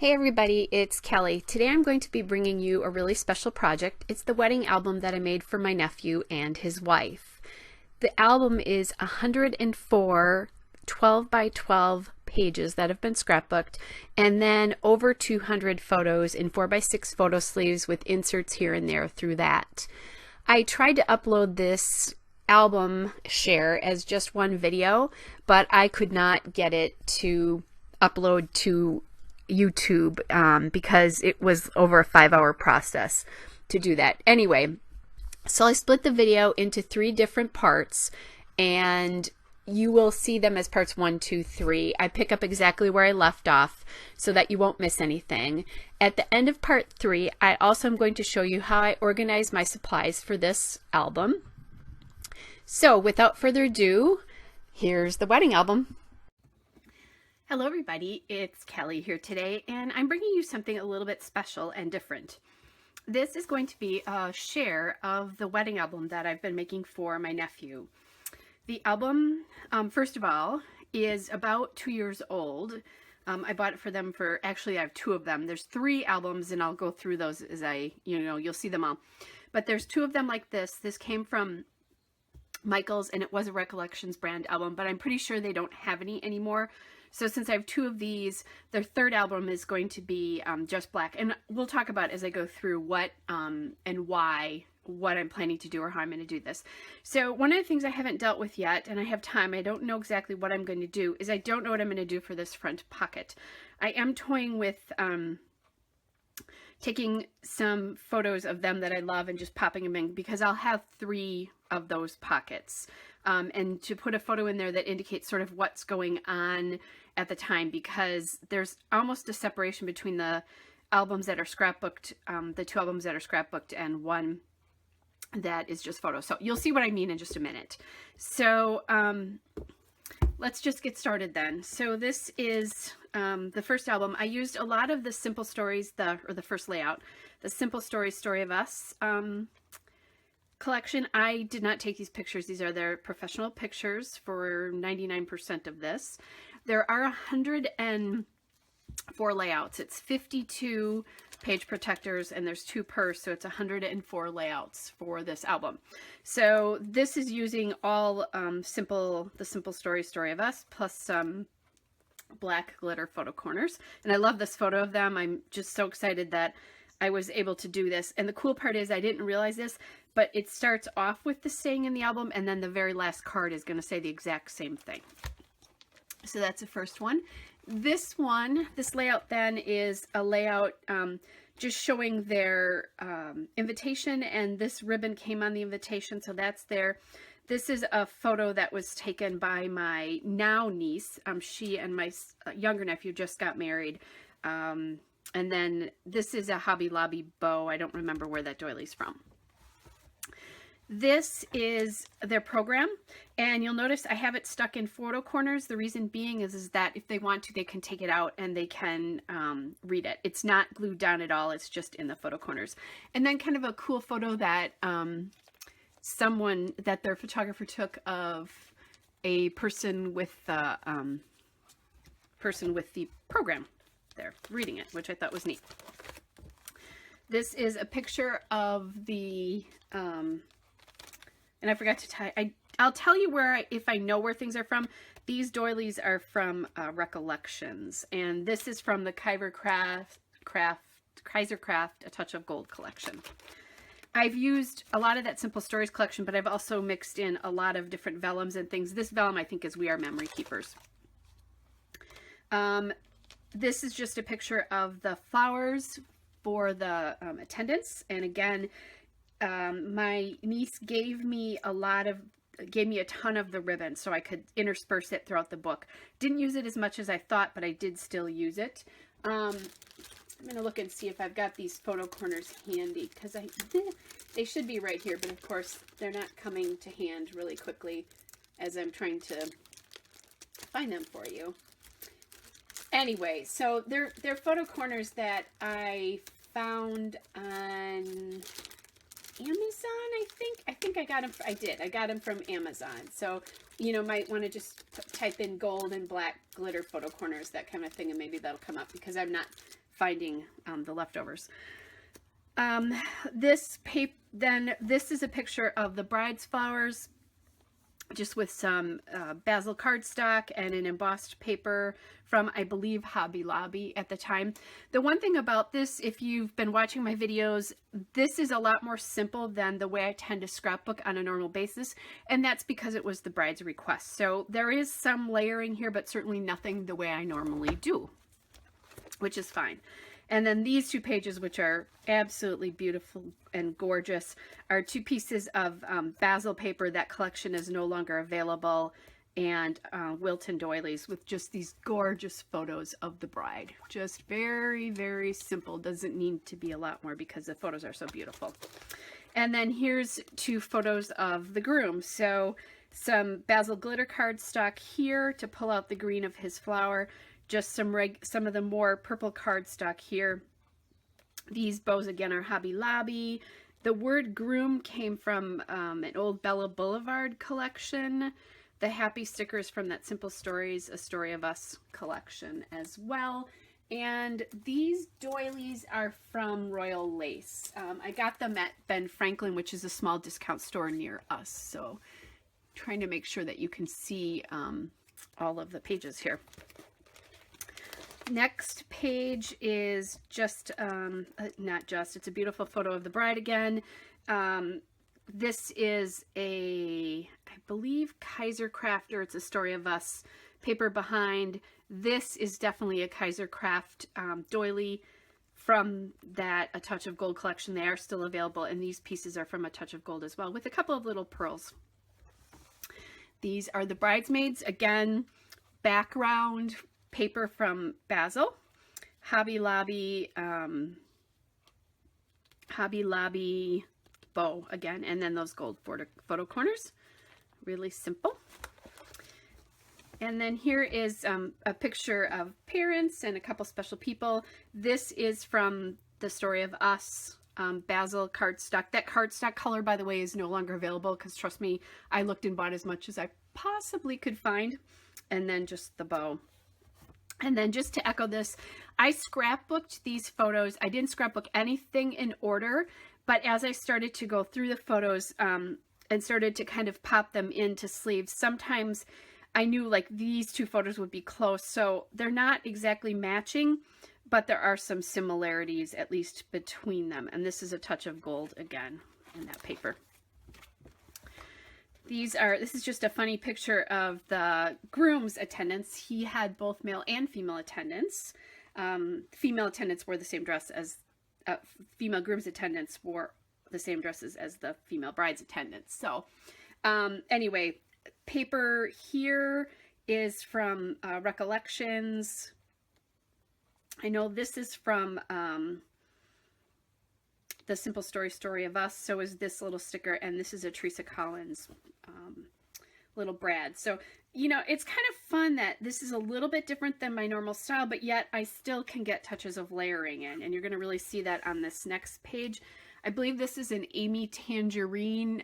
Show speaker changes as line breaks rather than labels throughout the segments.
Hey everybody, it's Kelly. Today I'm going to be bringing you a really special project. It's the wedding album that I made for my nephew and his wife. The album is 104 12 by 12 pages that have been scrapbooked, and then over 200 photos in 4 by 6 photo sleeves with inserts here and there through that. I tried to upload this album share as just one video, but I could not get it to upload to YouTube because it was over a 5-hour process to do that. Anyway, so I split the video into 3 different parts, and you will see them as parts 1, 2, 3. I pick up exactly where I left off so that you won't miss anything. At the end of part 3, I also am going to show you how I organize my supplies for this album. So without further ado, here's the wedding album. Hello everybody, it's Kelly here today, and I'm bringing you something a little bit special and different. This is going to be a share of the wedding album that I've been making for my nephew. The album, first of all, is about 2 years old. I bought it for them actually I have 2 of them. There's 3 albums and I'll go through those as you'll see them all. But there's 2 of them like this. This came from Michaels and it was a Recollections brand album, but I'm pretty sure they don't have any anymore. So since I have 2 of these, their 3rd album is going to be just black. And we'll talk about as I go through what and why, what I'm planning to do or how I'm going to do this. So one of the things I haven't dealt with yet, and I have time, I don't know exactly what I'm going to do, is I don't know what I'm going to do for this front pocket. I am toying with taking some photos of them that I love and just popping them in, because I'll have 3 of those pockets. And to put a photo in there that indicates sort of what's going on at the time, because there's almost a separation between the albums that are scrapbooked, the 2 albums that are scrapbooked and one that is just photos. So you'll see what I mean in just a minute. So let's just get started then. So this is the first album. I used a lot of the Simple Stories, the first layout, the Simple Stories Story of Us collection. I did not take these pictures. These are their professional pictures for 99% of this. There are 104 layouts. It's 52 page protectors and there's 2 per, so it's 104 layouts for this album. So this is using all the Simple Stories Story of Us plus some black glitter photo corners. And I love this photo of them. I'm just so excited that I was able to do this. And the cool part is I didn't realize this, but it starts off with the saying in the album, and then the very last card is going to say the exact same thing. So that's the first one. This layout then is a layout just showing their invitation, and this ribbon came on the invitation, so that's there. This is a photo that was taken by my now niece. She and my younger nephew just got married. And then this is a Hobby Lobby bow. I don't remember where that doily's from. This is their program, and you'll notice I have it stuck in photo corners. The reason being is that if they want to, they can take it out and they can read it. It's not glued down at all. It's just in the photo corners. And then kind of a cool photo that that their photographer took of a person with the program there reading it, which I thought was neat. This is a picture of the and I forgot to tell you, I'll tell you if I know where things are from. These doilies are from Recollections, and this is from the Kaisercraft A Touch of Gold collection. I've used a lot of that Simple Stories collection, but I've also mixed in a lot of different vellums and things. This vellum I think is We Are Memory Keepers. This is just a picture of the flowers for the attendants, and again, my niece gave me a ton of the ribbon so I could intersperse it throughout the book. Didn't use it as much as I thought, but I did still use it. I'm going to look and see if I've got these photo corners handy, because they should be right here, but of course they're not coming to hand really quickly as I'm trying to find them for you. Anyway, so they're photo corners that I found on Amazon, I think I got them. I got them from Amazon. So, might want to just type in gold and black glitter photo corners, that kind of thing, and maybe that'll come up, because I'm not finding the leftovers. This is a picture of the bride's flowers, just with some basil cardstock and an embossed paper from, I believe, Hobby Lobby at the time. The one thing about this, if you've been watching my videos, this is a lot more simple than the way I tend to scrapbook on a normal basis, and that's because it was the bride's request. So there is some layering here, but certainly nothing the way I normally do, which is fine. And then these two pages, which are absolutely beautiful and gorgeous, are two pieces of basil paper. That collection is no longer available, and Wilton doilies with just these gorgeous photos of the bride. Just very, very simple. Doesn't need to be a lot more because the photos are so beautiful. And then here's two photos of the groom. So some basil glitter cardstock here to pull out the green of his flower. Just some of the more purple cardstock here. These bows again are Hobby Lobby. The word groom came from an old Bella Boulevard collection. The happy stickers from that Simple Stories, A Story of Us collection as well. And these doilies are from Royal Lace. I got them at Ben Franklin, which is a small discount store near us. So trying to make sure that you can see all of the pages here. Next page is just, it's a beautiful photo of the bride again. This is I believe, Kaiser Craft, or It's a Story of Us paper behind. This is definitely a Kaiser Craft doily from that A Touch of Gold collection. They are still available, and these pieces are from A Touch of Gold as well, with a couple of little pearls. These are the bridesmaids. Again, background paper from Basil, Hobby Lobby bow again, and then those gold photo corners. Really simple. And then here is a picture of parents and a couple special people. This is from The Story of Us, Basil cardstock. That cardstock color, by the way, is no longer available because, trust me, I looked and bought as much as I possibly could find. And then just the bow. And then just to echo this, I scrapbooked these photos. I didn't scrapbook anything in order, but as I started to go through the photos and started to kind of pop them into sleeves, sometimes I knew like these two photos would be close. So they're not exactly matching, but there are some similarities at least between them. And this is A Touch of Gold again in that paper. This is just a funny picture of the groom's attendants. He had both male and female attendants. Female attendants wore the same dress as, female groom's attendants wore the same dresses as the female bride's attendants. So anyway, paper here is from Recollections. I know this is from the Simple Story of Us. So is this little sticker, and this is a Teresa Collins little Brad. So, you know, it's kind of fun that this is a little bit different than my normal style, but yet I still can get touches of layering in, and you're going to really see that on this next page. I believe this is an Amy Tangerine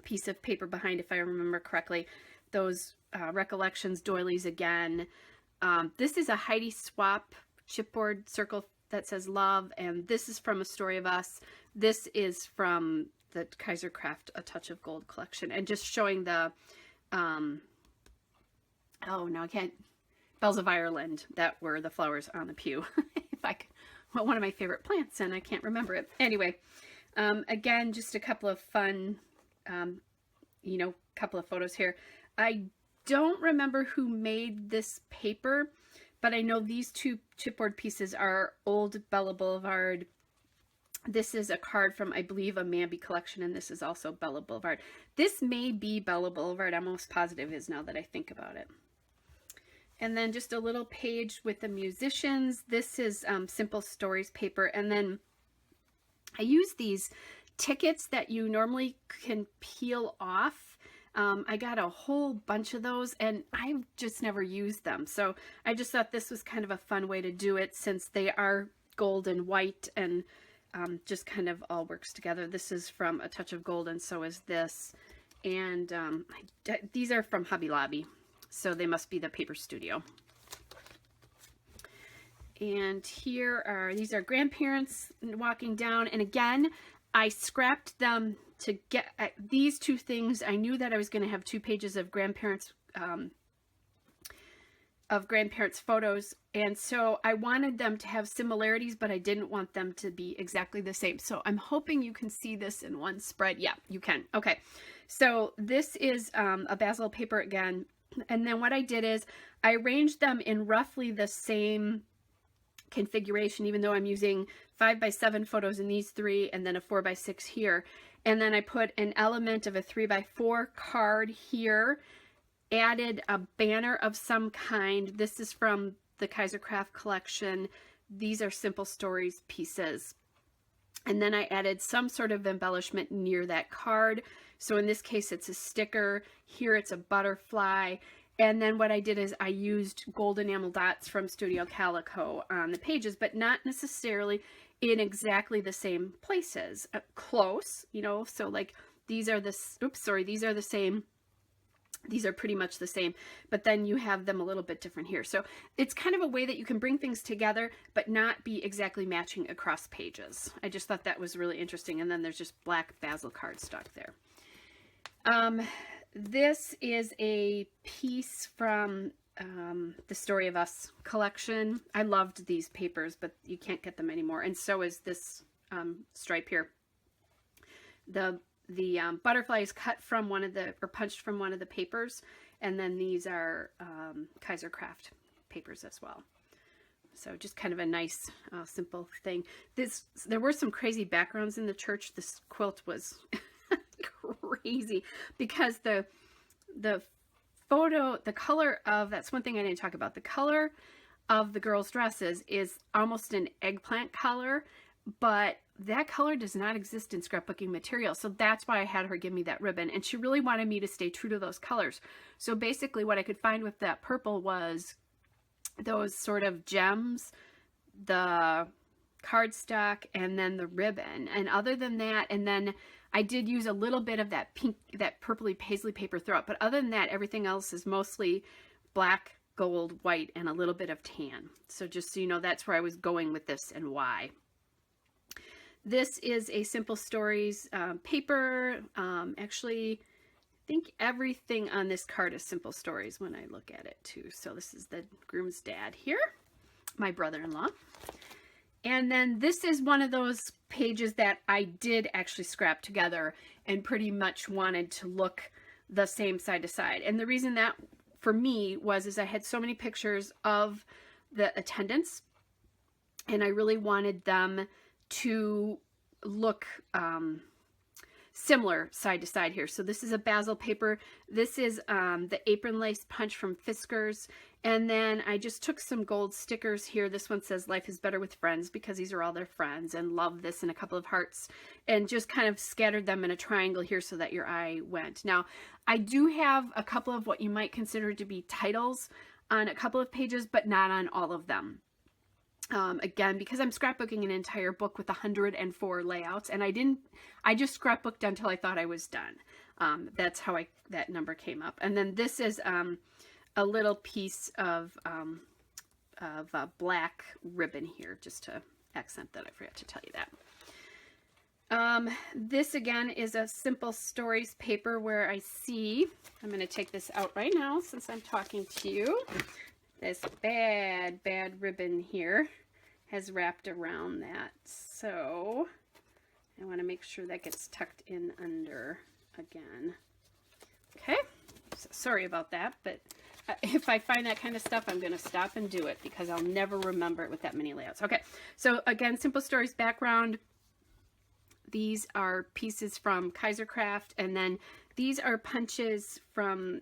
piece of paper behind, if I remember correctly. Those Recollections doilies again. This is a Heidi Swap chipboard circle that says love, and this is from A Story of Us. This is from the Kaiser Craft A Touch of Gold collection, and just showing the Bells of Ireland that were the flowers on the pew. One of my favorite plants, and I can't remember it. Anyway, again, just a couple of fun, couple of photos here. I don't remember who made this paper, but I know these two chipboard pieces are old Bella Boulevard. This is a card from, I believe, a Mambi collection, and this is also Bella Boulevard. This may be Bella Boulevard. I'm almost positive it is now that I think about it. And then just a little page with the musicians. This is Simple Stories paper. And then I use these tickets that you normally can peel off. I got a whole bunch of those, and I've just never used them. So I just thought this was kind of a fun way to do it, since they are gold and white, and just kind of all works together. This is from A Touch of Gold, and so is this. And these are from Hobby Lobby, so they must be the Paper Studio. And here are, these are grandparents walking down. And again, I scrapped them to get these two things. I knew that I was going to have 2 pages of grandparents photos, and so I wanted them to have similarities, but I didn't want them to be exactly the same. So I'm hoping you can see this in one spread. Yeah, you can. Okay, so this is a basil paper again, and then what I did is I arranged them in roughly the same configuration, even though I'm using 5x7 photos in these 3 and then a 4x6 here. And then I put an element of a 3x4 card here, added a banner of some kind. This is from the Kaisercraft collection. These are Simple Stories pieces. And then I added some sort of embellishment near that card. So in this case, it's a sticker. Here it's a butterfly. And then what I did is I used gold enamel dots from Studio Calico on the pages, but not necessarily in exactly the same places. Close, you know, so like these are the, these are the same. These are pretty much the same, but then you have them a little bit different here. So it's kind of a way that you can bring things together, but not be exactly matching across pages. I just thought that was really interesting. And then there's just black basil cardstock there. This is a piece from the Story of Us collection. I loved these papers, but you can't get them anymore. And so is this stripe here. The butterfly is cut from one of the, or punched from one of the papers, and then these are Kaisercraft papers as well. So just kind of a nice, simple thing. There were some crazy backgrounds in the church. This quilt was crazy because the photo, the color of, that's one thing I didn't talk about. The color of the girls' dresses is almost an eggplant color, but that color does not exist in scrapbooking material. So that's why I had her give me that ribbon. And she really wanted me to stay true to those colors. So basically what I could find with that purple was those sort of gems, the cardstock, and then the ribbon. And other than that, and then I did use a little bit of that pink, that purpley paisley paper throughout. But other than that, everything else is mostly black, gold, white, and a little bit of tan. So just so you know, that's where I was going with this and why. This is a Simple Stories paper. Actually, I think everything on this card is Simple Stories when I look at it too. So this is the groom's dad here, my brother-in-law. And then this is one of those pages that I did actually scrap together and pretty much wanted to look the same side to side. And the reason that for me was I had so many pictures of the attendants, and I really wanted them to look similar side to side here. So this is a basil paper. This is the apron lace punch from Fiskars. And then I just took some gold stickers here. This one says life is better with friends, because these are all their friends, and love this, and a couple of hearts, and just kind of scattered them in a triangle here so that your eye went. Now, I do have a couple of what you might consider to be titles on a couple of pages, but not on all of them. Again, because I'm scrapbooking an entire book with 104 layouts, and I just scrapbooked until I thought I was done. That's how that number came up. And then this is a little piece of black ribbon here, just to accent that. I forgot to tell you that. This again is a Simple Stories paper where I see, I'm going to take this out right now since I'm talking to you. This bad ribbon here has wrapped around that. So I want to make sure that gets tucked in under again. Okay, so sorry about that, but if I find that kind of stuff, I'm going to stop and do it because I'll never remember it with that many layouts. Okay, so again, Simple Stories background. These are pieces from Kaisercraft, and then these are punches from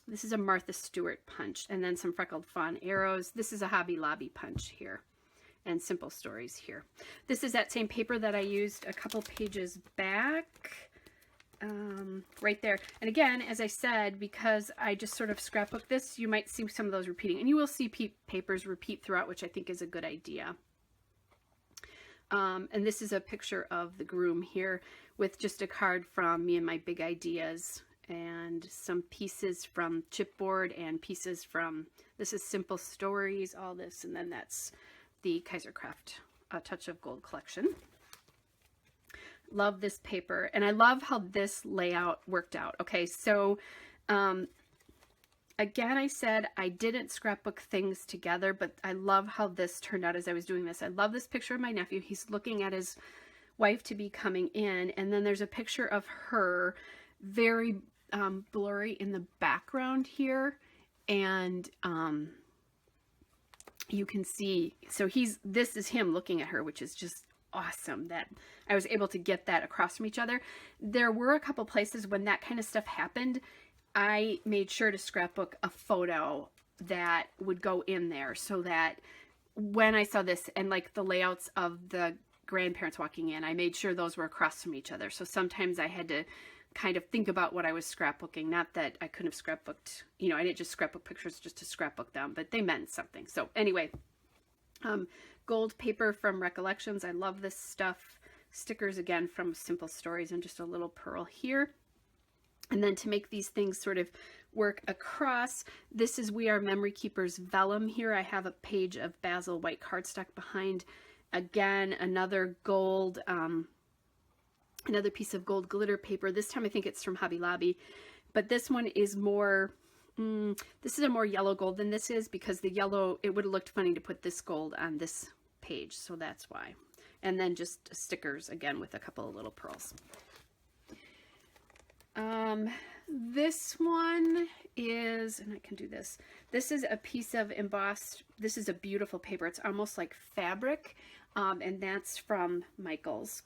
this is a Martha Stewart punch, and then some Freckled Fawn arrows. This is a Hobby Lobby punch here, and Simple Stories here. This is that same paper that I used a couple pages back, right there. And again, as I said, because I just sort of scrapbooked this, you might see some of those repeating, and you will see papers repeat throughout, which I think is a good idea. And this is a picture of the groom here with just a card from me and my big ideas and some pieces from chipboard and pieces from, this is Simple Stories, all this, and then that's the Kaisercraft Touch of Gold collection. Love this paper, and I love how this layout worked out. Okay, so again, I said I didn't scrapbook things together, but I love how this turned out as I was doing this. I love this picture of my nephew. He's looking at his wife to be coming in, and then there's a picture of her very blurry in the background here, and you can see, so this is him looking at her, which is just awesome that I was able to get that across from each other. There were a couple places when that kind of stuff happened, I made sure to scrapbook a photo that would go in there so that when I saw this and like the layouts of the grandparents walking in, I made sure those were across from each other. So sometimes I had to kind of think about what I was scrapbooking. Not that I couldn't have scrapbooked, you know, I didn't just scrapbook pictures just to scrapbook them, but they meant something. So anyway, gold paper from Recollections. I love this stuff. Stickers again from Simple Stories, and just a little pearl here. And then to make these things sort of work across, this is We Are Memory Keepers vellum here. I have a page of Basil white cardstock behind. Again, another gold, another piece of gold glitter paper. This time I think it's from Hobby Lobby, but this one is more, this is a more yellow gold than this is, because the yellow, it would have looked funny to put this gold on this page, so that's why. And then just stickers again with a couple of little pearls. This one is, and I can do this, this is a piece of embossed, this is a beautiful paper. It's almost like fabric, and that's from Michaels.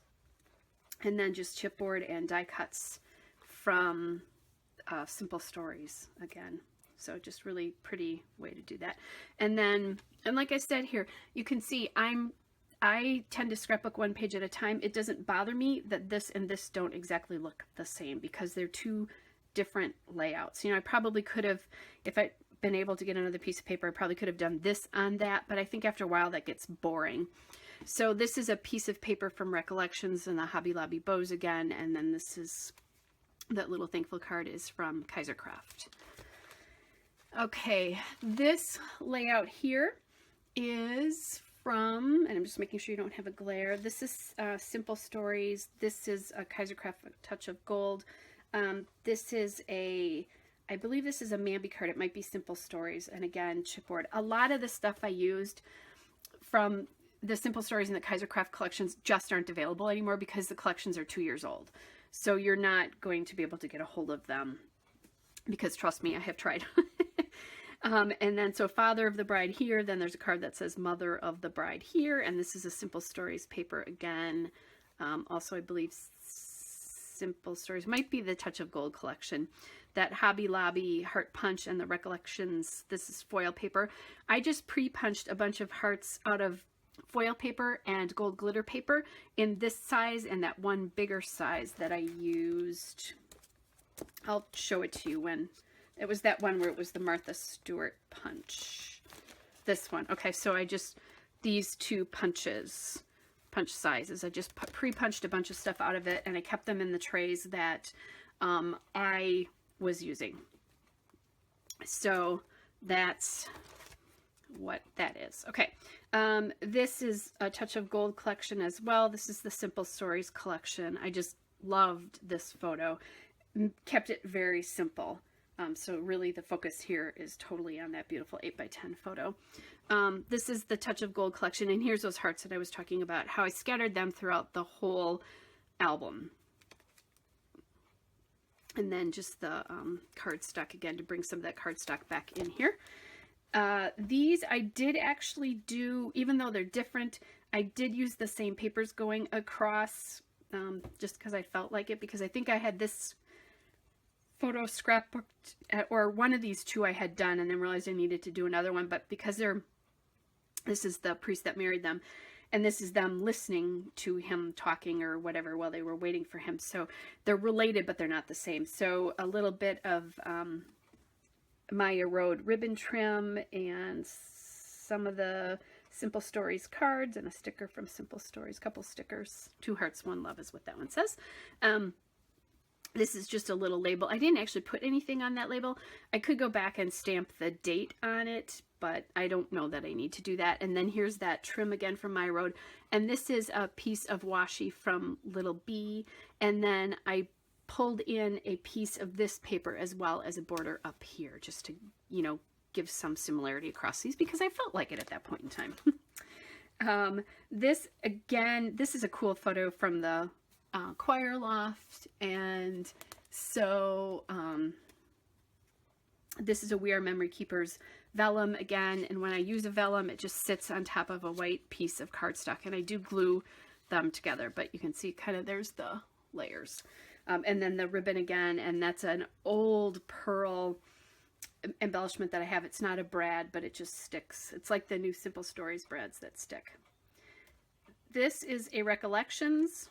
And then just chipboard and die cuts from Simple Stories again. So just really pretty way to do that. And then, and like I said here, you can see I tend to scrapbook one page at a time. It doesn't bother me that this and this don't exactly look the same, because they're two different layouts. You know, I probably could have, if I'd been able to get another piece of paper, I probably could have done this on that, but I think after a while that gets boring. So this is a piece of paper from Recollections and the Hobby Lobby bows again, and then this is, that little thankful card is from Kaisercraft. Okay, this layout here is from, and I'm just making sure you don't have a glare, this is Simple Stories. This is a Kaisercraft Touch of Gold. This is a, I believe this is a Mambi card. It might be Simple Stories. And again, chipboard. A lot of the stuff I used from the Simple Stories and the Kaisercraft collections just aren't available anymore, because the collections are 2 years old. So you're not going to be able to get a hold of them, because trust me, I have tried. And then so Father of the Bride here, then there's a card that says Mother of the Bride here, and this is a Simple Stories paper again. Also, I believe Simple Stories might be the Touch of Gold collection. That Hobby Lobby Heart Punch and the Recollections, this is foil paper. I just pre-punched a bunch of hearts out of foil paper and gold glitter paper in this size and that one bigger size that I used. I'll show it to you when. It was that one where it was the Martha Stewart punch. This one. Okay, so I just, these two punch sizes, I just pre-punched a bunch of stuff out of it, and I kept them in the trays that I was using. So that's what that is. Okay, this is a Touch of Gold collection as well. This is the Simple Stories collection. I just loved this photo. Kept it very simple. So really the focus here is totally on that beautiful 8x10 photo. This is the Touch of Gold collection, and here's those hearts that I was talking about, how I scattered them throughout the whole album. And then just the cardstock again to bring some of that cardstock back in here. These I did actually do, even though they're different, I did use the same papers going across just because I felt like it, because I think I had this photo scrapbooked, or one of these two I had done and then realized I needed to do another one, but because this is the priest that married them, and this is them listening to him talking or whatever while they were waiting for him, so they're related but they're not the same. So a little bit of Maya Road ribbon trim and some of the Simple Stories cards and a sticker from Simple Stories, couple stickers. 2 hearts, 1 love is what that one says. This is just a little label. I didn't actually put anything on that label. I could go back and stamp the date on it, but I don't know that I need to do that. And then here's that trim again from My Road. And this is a piece of washi from Little Bee. And then I pulled in a piece of this paper as well as a border up here, just to, you know, give some similarity across these because I felt like it at that point in time. This is a cool photo from the choir loft, and so this is a We Are Memory Keepers vellum again, and when I use a vellum it just sits on top of a white piece of cardstock, and I do glue them together, but you can see kind of there's the layers. And then the ribbon again, and that's an old pearl embellishment that I have. It's not a brad, but it just sticks. It's like the new Simple Stories brads that stick. This is a Recollections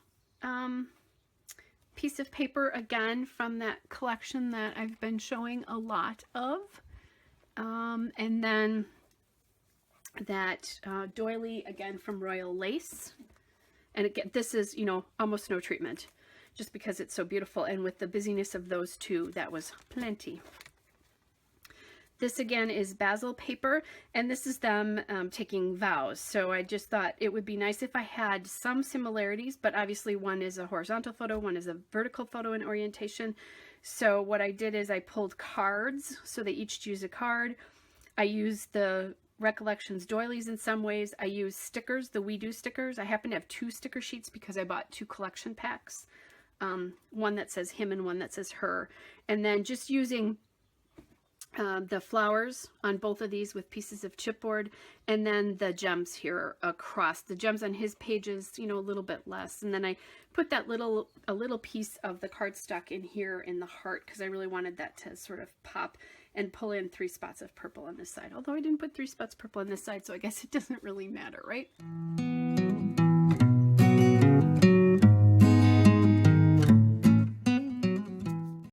piece of paper, again from that collection that I've been showing a lot of. And then that doily again from Royal Lace. And again, this is, you know, almost no treatment just because it's so beautiful. And with the busyness of those two, that was plenty. This again is Basil paper, and this is them taking vows. So I just thought it would be nice if I had some similarities, but obviously one is a horizontal photo, one is a vertical photo in orientation. So what I did is I pulled cards, so they each choose a card. I used the Recollections doilies in some ways. I used stickers, the We Do stickers. I happen to have 2 sticker sheets because I bought 2 collection packs. One that says him and one that says her. And then just using the flowers on both of these with pieces of chipboard, and then the gems here across. The gems on his pages, you know, a little bit less. And then I put that a little piece of the cardstock in here in the heart because I really wanted that to sort of pop and pull in 3 spots of purple on this side. Although I didn't put 3 spots purple on this side, so I guess it doesn't really matter, right?